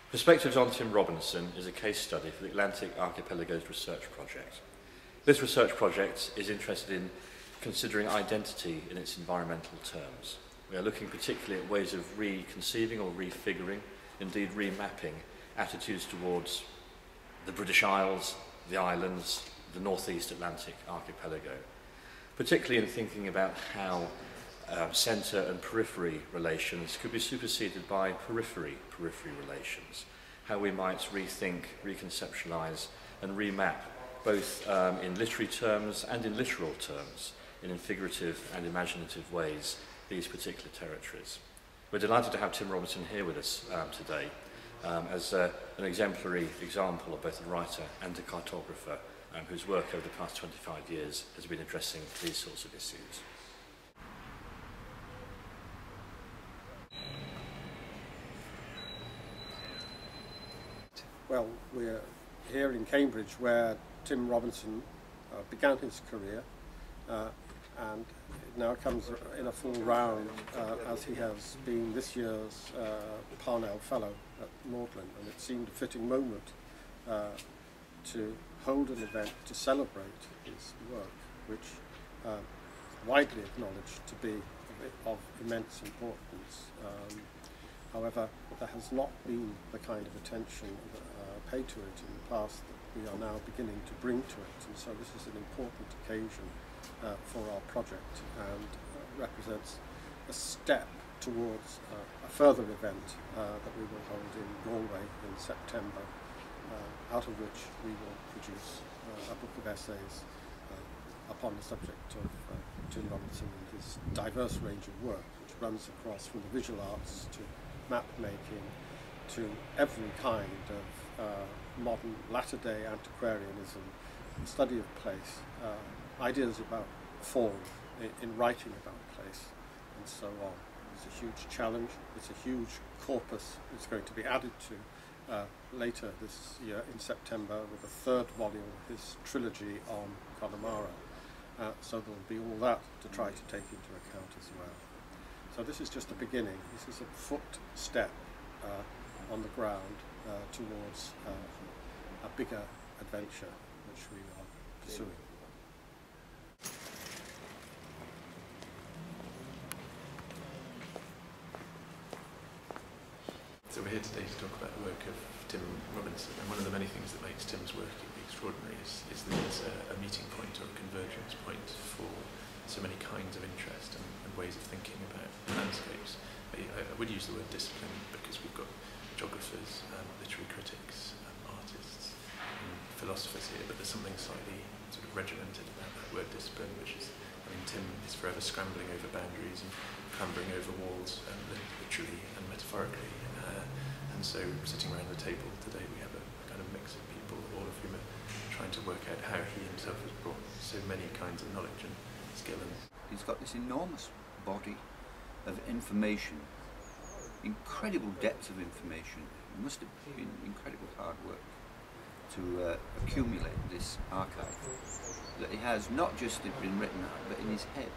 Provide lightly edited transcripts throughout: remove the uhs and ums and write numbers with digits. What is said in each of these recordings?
Perspectives on Tim Robinson is a case study for the Atlantic Archipelago's research project. This research project is interested in considering identity in its environmental terms. We are looking particularly at ways of reconceiving or refiguring, indeed remapping, attitudes towards the British Isles, the islands, the Northeast Atlantic archipelago, particularly in thinking about how centre and periphery relations could be superseded by periphery relations, how we might rethink, reconceptualise and remap both in literary terms and in literal terms, in figurative and imaginative ways, these particular territories. We're delighted to have Tim Robinson here with us today as an exemplary example of both a writer and a cartographer whose work over the past 25 years has been addressing these sorts of issues. Well, we're here in Cambridge where Tim Robinson began his career and it now comes in a full round as he has been this year's Parnell Fellow at Magdalen, and it seemed a fitting moment to hold an event to celebrate his work, which is widely acknowledged to be of immense importance. However, there has not been the kind of attention paid to it in the past that we are now beginning to bring to it, and so this is an important occasion for our project and represents a step towards a further event that we will hold in Galway in September, out of which we will produce a book of essays upon the subject of Tim Robinson and his diverse range of work, which runs across from the visual arts to map making to every kind of modern latter-day antiquarianism, the study of place, ideas about form in writing about place, and so on. It's a huge challenge, it's a huge corpus that's going to be added to later this year in September with a third volume of his trilogy on Connemara. So there will be all that to try to take into account as well. So this is just a beginning. This is a footstep on the ground towards a bigger adventure which we are pursuing. So we're here today to talk about the work of Tim Robinson, and one of the many things that makes Tim's work extraordinary is that it's a meeting point or a convergence point for so many kinds of interest and ways of thinking about landscapes. I would use the word discipline because we've got geographers, literary critics, artists, and philosophers here, but there's something slightly sort of regimented about that word discipline, which is, I mean, Tim is forever scrambling over boundaries and clambering over walls, literally and metaphorically. And so, sitting around the table today, we have a kind of mix of people, all of whom are trying to work out how he himself has brought so many kinds of knowledge and skill. He's got this enormous body of information, incredible depth of information. It must have been incredible hard work to accumulate this archive that he has not just been written out, but in his head,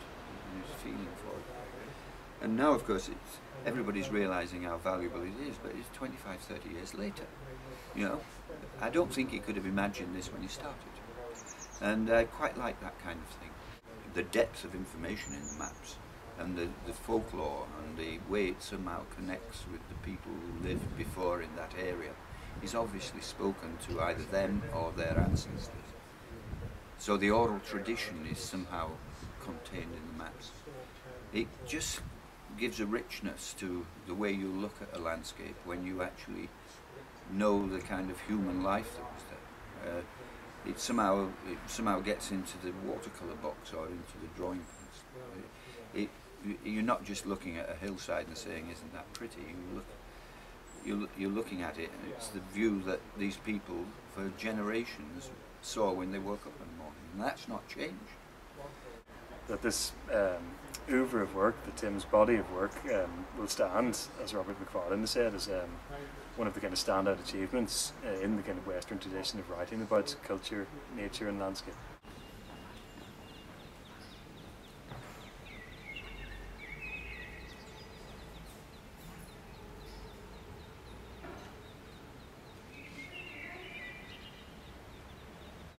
in his feeling for it. And now, of course, everybody's realising how valuable it is, but it's 25, 30 years later. You know, I don't think he could have imagined this when he started. And I quite like that kind of thing. The depth of information in the maps, and the folklore, and the way it somehow connects with the people who lived before in that area, is obviously spoken to either them or their ancestors. So the oral tradition is somehow contained in the maps. It just gives a richness to the way you look at a landscape when you actually know the kind of human life that was there. It somehow gets into the watercolour box or into the drawing pens. You're not just looking at a hillside and saying, "Isn't that pretty?" You're looking at it, and it's the view that these people for generations saw when they woke up in the morning, and that's not changed. That this oeuvre of work, the Tim's body of work, will stand, as Robert Macfarlane said, as one of the kind of standout achievements in the kind of Western tradition of writing about culture, nature and landscape.